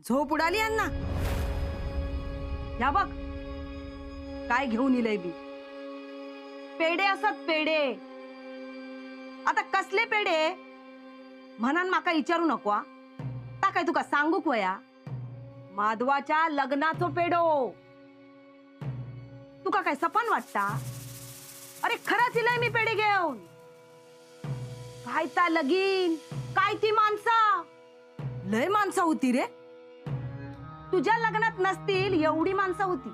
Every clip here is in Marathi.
झोप उडाली यांना. या बघ काय घेऊन इलय बी. पेढे असत पेढे. आता कसले पेढे म्हणान माका विचारू नको हा. ता काय तुका सांगूक वया माधवाच्या लग्नाचो पेढो. तुका काय सपन वाटता? अरे खरंच इलय मी पेढे घेऊन. काय ता लगीन, काय ती माणसं. लय माणसं होती रे. तुझ्या लग्नात नसतील एवढी माणसं होती.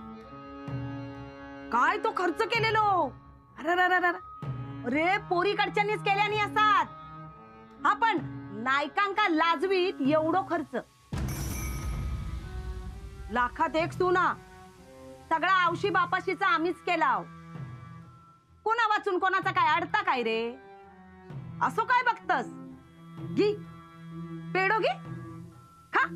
काय तो खर्च केलेलो. अरे पोरीकडच्यांनीच केल्यानी असतात. हा पण नायकांका लाजवीत एवढो खर्च. लाखात एक सुना. सगळा आवशी बापाशीचा आम्हीच केला. कोणा वाचून कोणाचा काय अडता काय रे. असो काय बघतस. घी पेढो घे खा.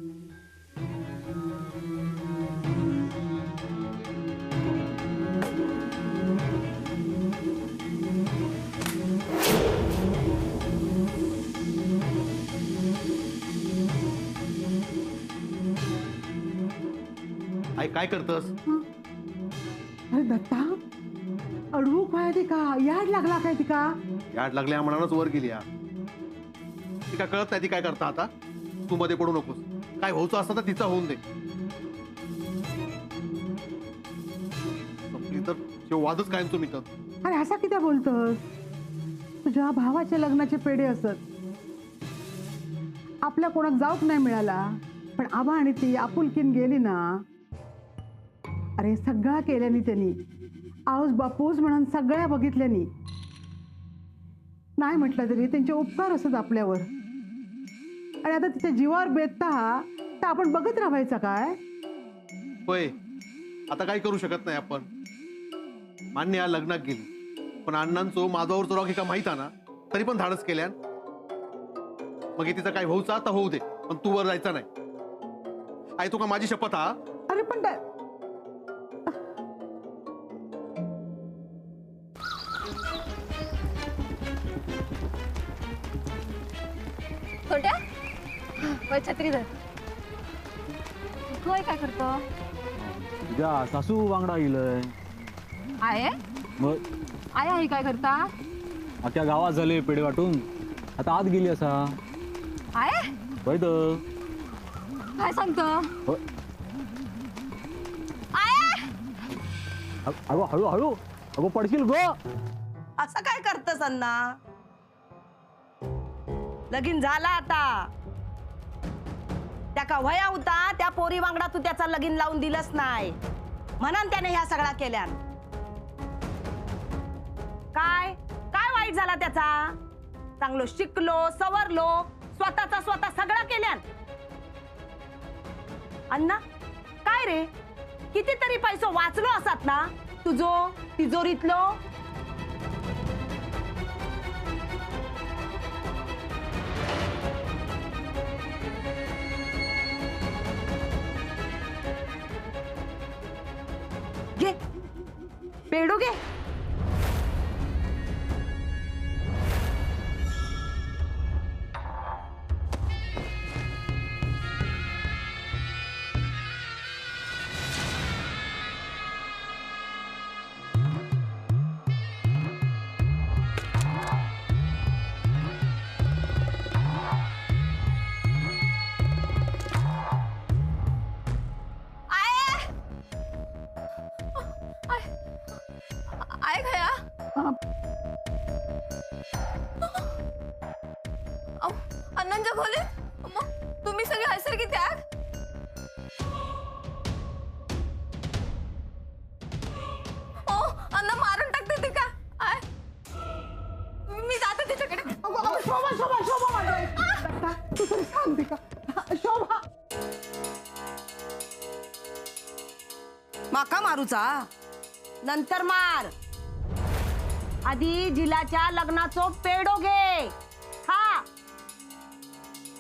आई काय करतस? अरे दत्ता अडवूक व्हाय ती का याड लागला काय तिका. याड लागल्या म्हणूनच वर गेली. ती काय कळत नाही ती काय करता आता. तू मध्ये पडू नकोस. काय होऊचं असतं तर तिचा होऊन दे. संपली तर शेव वादच कायमचो मी तर. अरे असा किती बोलतोस. तुझ्या भावाच्या लग्नाचे पेढे असत. आपल्या कोणाक जाऊक नाही मिळाला पण आबा आणि ती आपुलकीन गेली ना. अरे सगळा केल्यानी त्यांनी. आऊस बापूस म्हणून सगळ्या बघितल्यानी. नाही म्हटलं तरी त्यांचे उपकार असत आपल्यावर. आणि आता तिच्या जीवावर बेतता तर आपण बघत राहायचा काय. होय आता काही करू शकत नाही आपण. मान्य या लग्नात गेली पण अण्णांचो माझावर चोराव हे का माहित आहे ना. तरी पण धाडस केल्या. मग हे तिचा काय होऊचा तर होऊ दे पण तू वर जायचा नाही. आई तुका माझी शपथ हा. अरे पण छोट्या वय छत्री धर. होय काय करतो. तुझ्या सासू वांगडा इलय. आहे मग आहे आई काय करता. अख्ख्या गावात झाले पेढे वाटून. आता आत गेली असा. आहे होय तर. काय सांगतो. होय. आहे अगो हळू हळू. अगो पडशील गो. असं काय करतस अण्णा. लगीन झाला आता. त्या का वया होता त्या पोरी वांगडा तू त्याचा लगीन लावून दिलंच नाही म्हणून त्याने ह्या सगळा केल्या. काय काय वाईट झाला त्याचा. चांगलो शिकलो सवरलो स्वतःचा स्वतः सगळा केल्या. अण्णा काय रे कितीतरी पैसो वाचलो असत ना तुझो तिजोरीतलो. घे पेढो घे. आहे खया. अण्णांच्या खोलीत मग तुम्ही सगळे हैसर की त्याग. ओ अण्णा मारून टाकते ते का. आय मी जाते तिच्याकडे. शोभा शोभा शोभा दत्ता तू तरी सांगते का. शोभा माका मारूचा नंतर मार. आधी जिलाच्या लग्नाचो पेढो घे खा.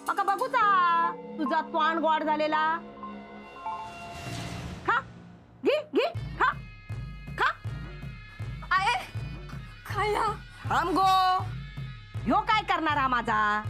माका बघूचा तुझा तोंड गोड झालेला. खा घे घे खा खा. आहे खाया. थांब गो. ह्यो काय करणार हा माझा.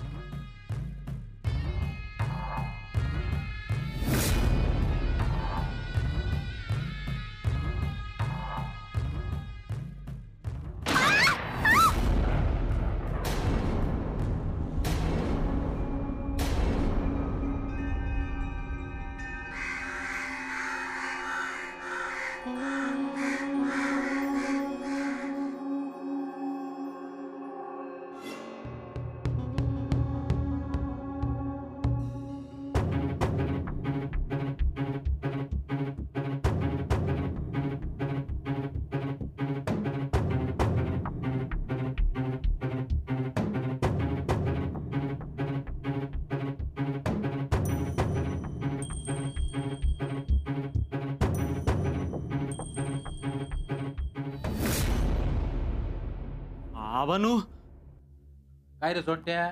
आबानू काय रे सोडट्या?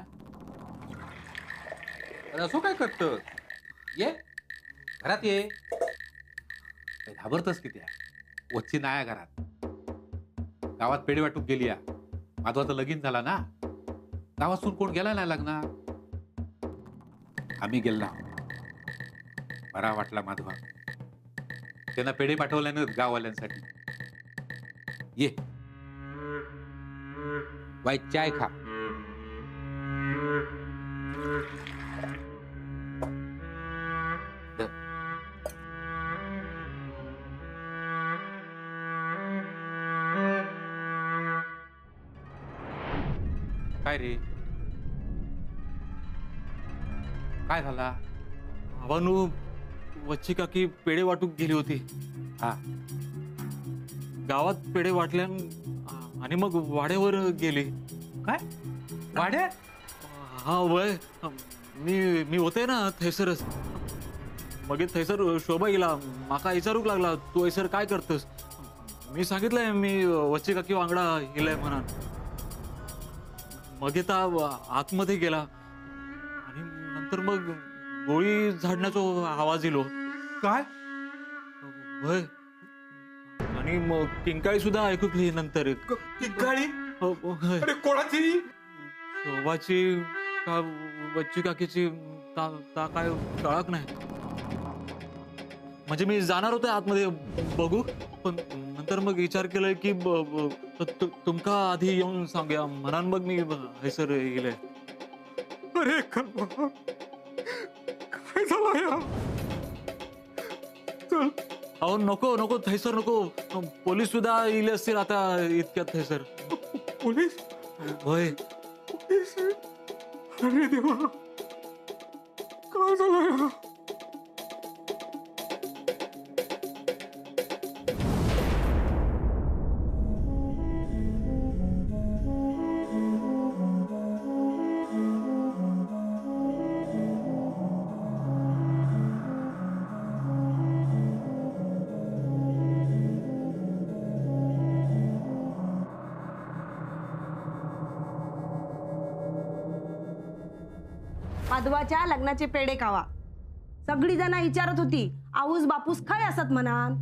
अरे असो काय करत? ये घरात ये. काय घाबरतस किती? वच्ची नाया घरात. गावात पेढे वाटूक गेली या. माधवाचं लगीन झाला ना. गावातून कोण गेला नाही लग्नात. आम्ही गेला. बरा वाटला माधवा. त्यांना पेढे पाठवल्यानं गाववाल्यांसाठी. ये वाईट चाय खा. द. काय रे? काय झाला? आबानू वच्ची काकी पेढे वाटूक गेली होती. हा गावात पेढे वाटल्या आणि मग वाड्यावर गेली. काय वाड्या? हा वय मी होते ना थैसरच. मग थैसर शोभा गेला. माका विचारूक लागला तू ऐसर काय करतस. मी सांगितलंय मी वच्ची काकी वांगडा गेलाय म्हणा. मग येता आतमध्ये गेला आणि नंतर मग गोळी झाडण्याचा आवाज येलो. काय? वय आणि मग किंकाळी सुद्धा ऐकली नंतर. किंकाळी? होय. अरे कोणाची? शोभाची का वच्ची काकीची ता काय कळक नाही. म्हणजे मी जाणार होतो आतमध्ये बघू पण नंतर मग विचार केलाय की तुमका आधी येऊन सांगूया म्हणून मग मी हैसर गेले. अरे काय झालं या? चल. अहो नको नको थैसर नको. पोलीस सुद्धा येले असतील आता इतक्यात थैसर. पोलीस? होय. पोलीस? अरे देवा काय झालं या? माधवाच्या लग्नाचे पेढे खावा. सगळी जण विचारत होती आऊस बापूस काय असत म्हणान.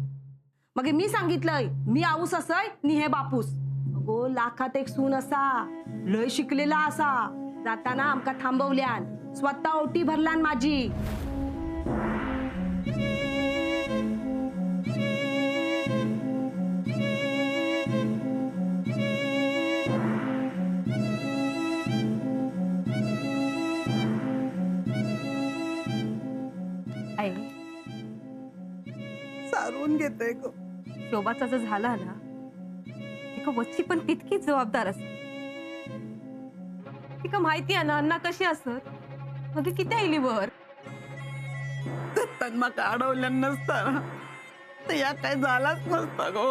मग मी सांगितलंय मी आऊस असय नि हे बापूस. अगो लाखात एक सून असा लय शिकलेला असा. जाताना आमका थांबवल्यान स्वतः ओटी भरल्यान माझी. सारून घेते ग. शोभाचा जर झाला ना तिका वच्ची पण तितकीच जबाबदार असत. तिका माहिती आहे ना अण्णा कशी असत. मग किती आईली वर म्हाका अडवलं नसता तर या काय झालाच नसता गो.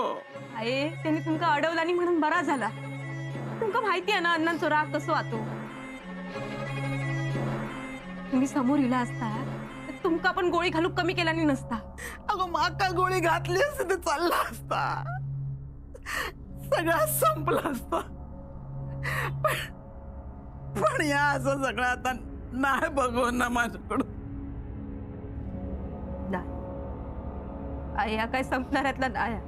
आहे त्यांनी तुमका अडवला नाही म्हणून बरा झाला. तुमका माहिती आहे ना अण्णांचा राग कसो आतो. तुम्ही समोर इला असता तर तुमका पण गोळी घालूक कमी केल्याने नसता. अगं माका गोळी घातली असती तर चालला असता. सगळं संपलं असता. पण या असं सगळं आता नाही बघू ना माझ्याकडून. नाही आया काय संपणाऱ्यातला नाही.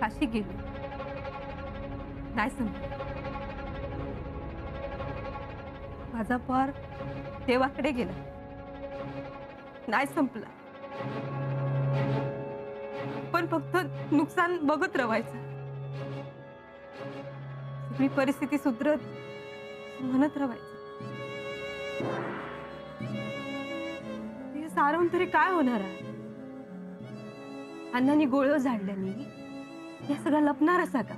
काशी गेली नाही संपलं. माझा पार देवाकडे गेला नाही संपला. पण फक्त नुकसान बघत राहायचं. सगळी परिस्थिती सुधरत म्हणत राहायचं. हे सारवून तरी काय होणार आहे. अण्णांनी गोळ झाडल्यानी हे सगळं लपणार असा का?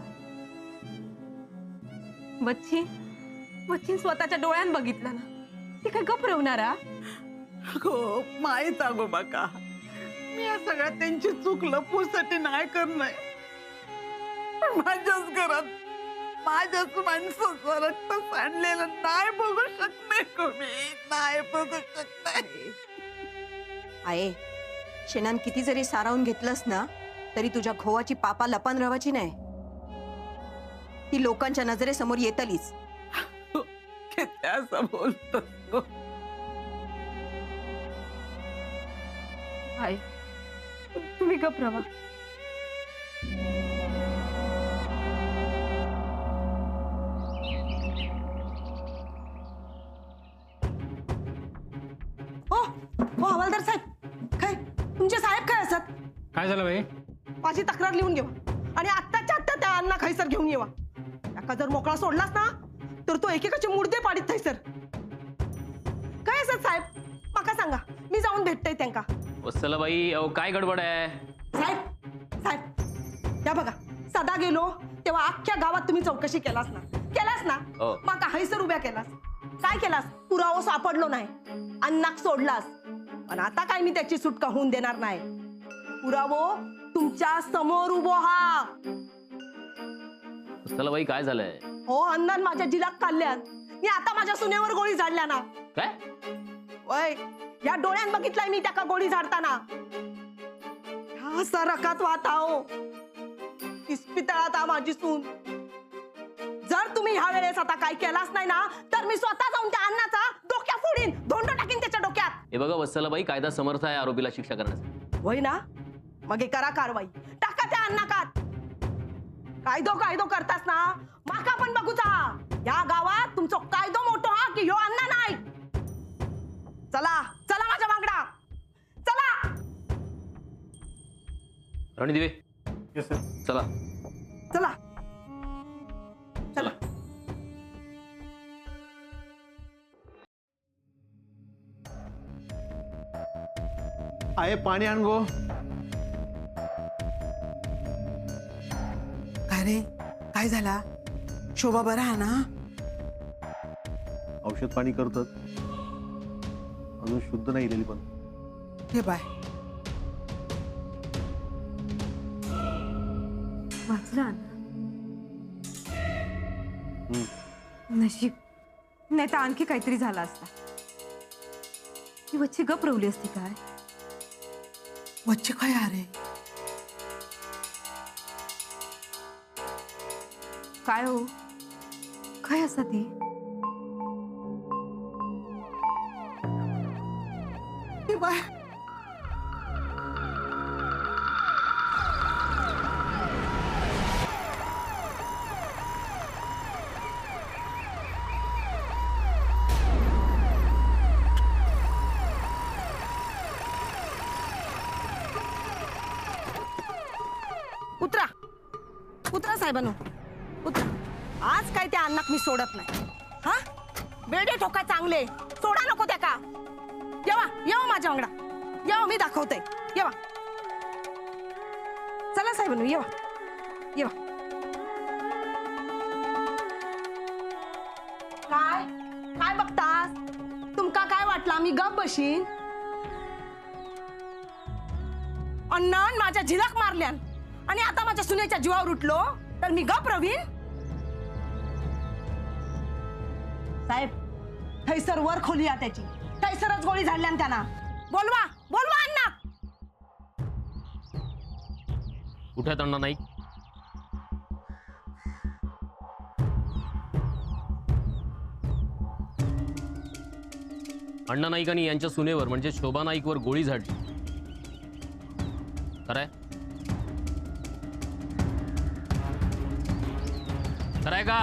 बच्ची बच्ची स्वतःच्या डोळ्यात बघितलं ना, ती काय गप रवणारा? हो माहीत अगो बाका, मी या सगळ्यात त्यांची चूक लपवूसाठी नाही करणार, पण माझ्याच घरात माझ्याच माणसाचं रक्त सांडलेलं नाही बघू शकते कोणी, नाही बघू शकते. आहे शेणान किती जरी सारावून घेतलंस ना, तरी तुझ्या घोवाची पापा लपान रवाची नाही, ती लोकांच्या नजरेसमोर येतलीच. किती असं बोलतोस. आहे तुम्ही गप रवा. हो हवालदार साहेब, काय तुमचे साहेब काय असत? काय झालं बाई? माझी तक्रार लिहून घेवा आणि आत्ताच्या आत्ता त्या अण्णा खैसर घेऊन येवा. त्याका जर मोकळा सोडलास ना, तर तो एकेकाचे मुर्दे पाडीत थैसर. काय असत साहेब, माका सांगा, मी जाऊन भेटते त्यांका. वत्सलाबाई, अहो काय गडबड आहे? साहेब साहेब या बघा, सदा गेलो तेव्हा अख्ख्या गावात तुम्ही चौकशी केलास ना, हो. माका हैसर उभ्या केलास. काय केलास? पुरावा सापडलो नाही, अण्णाक सोडलास. पण आता काय मी त्याची सुटका होऊन देणार नाही. पुरावो तुमच्या समोर उभो हा. वत्सलाबाई काय झालंय? हो, अण्णान माझ्या जिलाक काढल्यान, मी आता माझ्या सुनेवर गोळी झाडल्या ना. काय? वय या डोळ्यात बघितलाय मी त्याका गोळी झाडताना. ह्या सरकात वाताओ इस्पितळात आ माझी सून. जर तुम्ही ह्या वेळेस आता काय केलास नाही ना, तर मी स्वतः जाऊन त्या अण्णाचा डोक्या फोडीन, धोंड टाकीन त्याच्या डोक्यात. हे बघा वत्सलाबाई, कायदा समर्थ आहे आरोपीला शिक्षा करण्यासाठी. होय ना, मग हे करा कारवाई, टाका त्या अण्णाकात. कायदो करतास ना, माका पण बघूचा. या गावात तुमचा कायदो मोठो हा की ह्यो अण्णा नाही. चला चला माझ्या मागडा, चला. राणी दिवे, येस सर. चला. चला चला. आहे पाणी आण गो. काय रे, काय झाला? शोभा बरा आहे ना? औषध पाणी करतात, अजून शुद्ध नाही दिलेली पण. हे बाय, वाचला हम्म. नशीब नाही तर आणखी काहीतरी झालं असता. ही वच्ची गप रवली असती काय? वच्चे काय अरे? काय हो, काय असा ती? हे बाय, उतरा उतरा साहेबांनो, उतरा. आज काय त्या अण्णाक मी सोडत नाही. हा, बेडे ठोका चांगले, सोडा नको त्या का. येवा माझ्या वांगडा, येवा, मी दाखवते. येवा, चला साहेबांनो, येवा. काय बघतास? तुमका काय वाटला मी गप बशीन? अण्णान माझ्या झिलाक मारल्यान आणि आता माझ्या सुनेच्या जीवावर उठलो तर मी गप रवीन? साहेब, थैसर वर खोली या त्याची, थैसरच गोळी झाडल्यान त्यांना. बोलवा अण्णा. कुठे आहेत अण्णा नाईक? अण्णा नाईकांनी यांच्या सुनेवर म्हणजे शोभा नाईकवर गोळी झाडली. खरंय? खरंय का?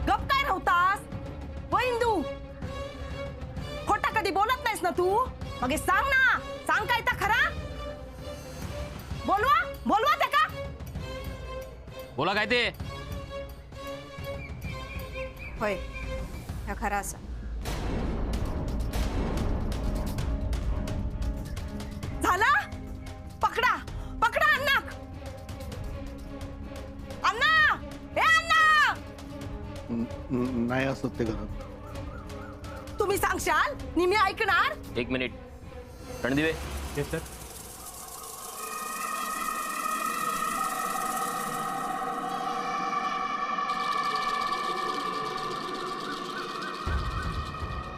गप काय राहतास हो इंदू? खोटा कधी बोलत नाहीस ना तू. मग हे सांग ना, सांग काय तर खरा. बोलवा ते का? बोला काय ते? होय, ह्या खरा असा. नाही असत ते घरात. तुम्ही सांगशाल नि मी ऐकणार. 1 मिनिट. रणदिवे, सर.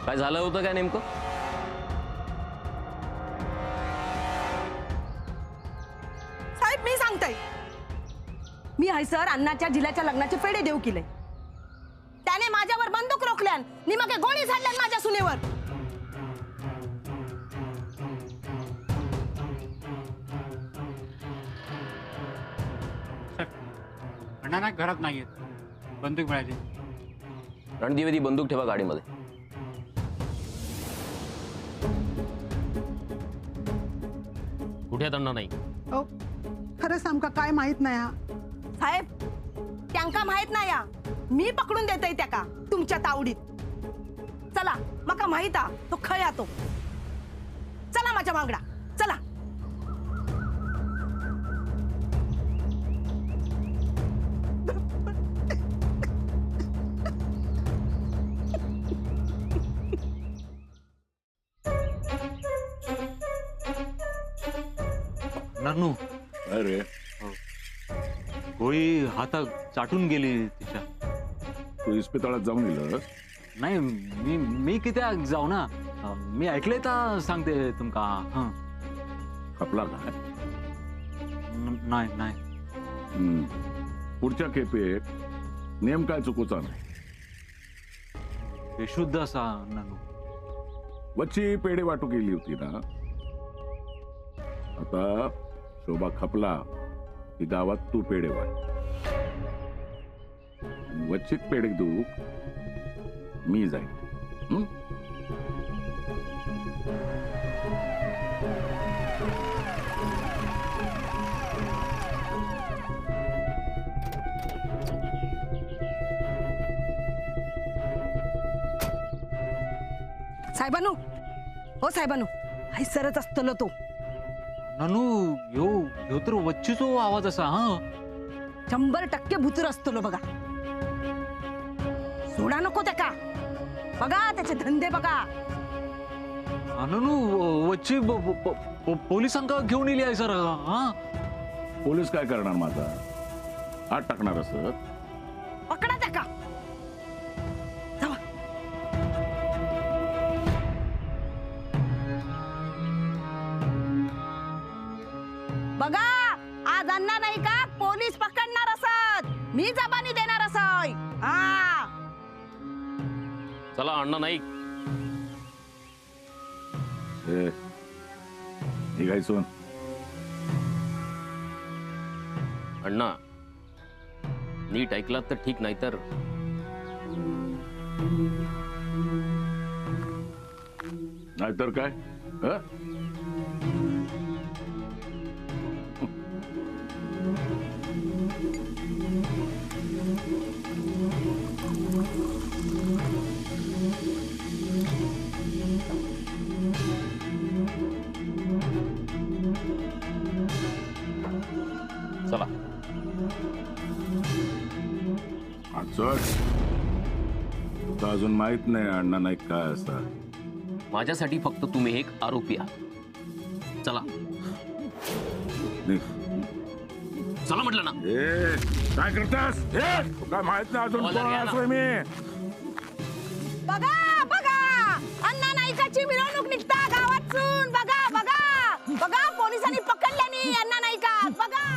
काय झालं होतं काय नेमकं? साहेब मी सांगताय, मी हैसर अण्णाच्या जिल्ह्याच्या लग्नाचे पेढे देऊ केले. त्याने माझ्यावर बंदूक रोखल्यान नि मग गोळी झाडल्यान माझ्या सुनेवर. अण्णा ना घरात नाहीयेत, बंदूक मिळाली. रणदिवे, ती बंदूक ठेवा गाडीमध्ये. कुठे आहेत अण्णा नाईक? अहो, खरंच आमका काय माहित नाही हा. साहेब त्यांका माहित नाही या, मी पकडून देतय त्याका तुमच्या तावडीत. चला मका माहित आ तो खया तो. चला माझ्या मागडा चला. नानू, अरे गोळी हातात चाटून गेली तिच्या. तू इस्पितळात जाऊन गेलं? नाही, मी किती जाऊ ना. मी ऐकले तर सांगते तुमका. हं. खपला काय? नाही नाही. पुढच्या खेपेत नेम काय चुकूचा नाही. बेशुद्ध असा नानू. वच्ची पेढे वाटू गेली होती ना. आता शोभा खपला की गावात तू पेढे वाट. वच्चित पेढे देऊ मी जाईन. हं? साहेबानू, हो साहेबानू, हैसरच असतलो तो. नानू, ह्यो तर वच्चीचो आवाज असा. हा, 100% भुतर असतलो बघा. सोडा नको त्याका. बघा त्याचे धंदे बघा. नानू, वच्ची पोलिसांका घेऊन येली आहे सर. हा, पोलीस काय करणार माझा? आत टाकणार असत. पकडा त्याका. जावा. बघा आज अण्णा नाही का पोलीस पकडणार असत. मी जबानी देणार असय. हा, चला अण्णा नाईक. निघायचो. अण्णा, नीट ऐकलात तर ठीक, नाही तर नाहीतर काय? हं? चला. तुला अजून माहित नाही अण्णा नाईक काय असतात. माझ्यासाठी फक्त तुम्ही एक आरोपी आहात. चला निघ. चला म्हटलं ना. काय करतास? काय माहित नाही अजून बघा, कोण घ्या ना. असोय मी. बघा बघा अण्णा नाईकाची मिरवणूक निघता गावातून. बघा बघा बघा पोलिसांनी पकडल्यानी अण्णा नाईका. बघा.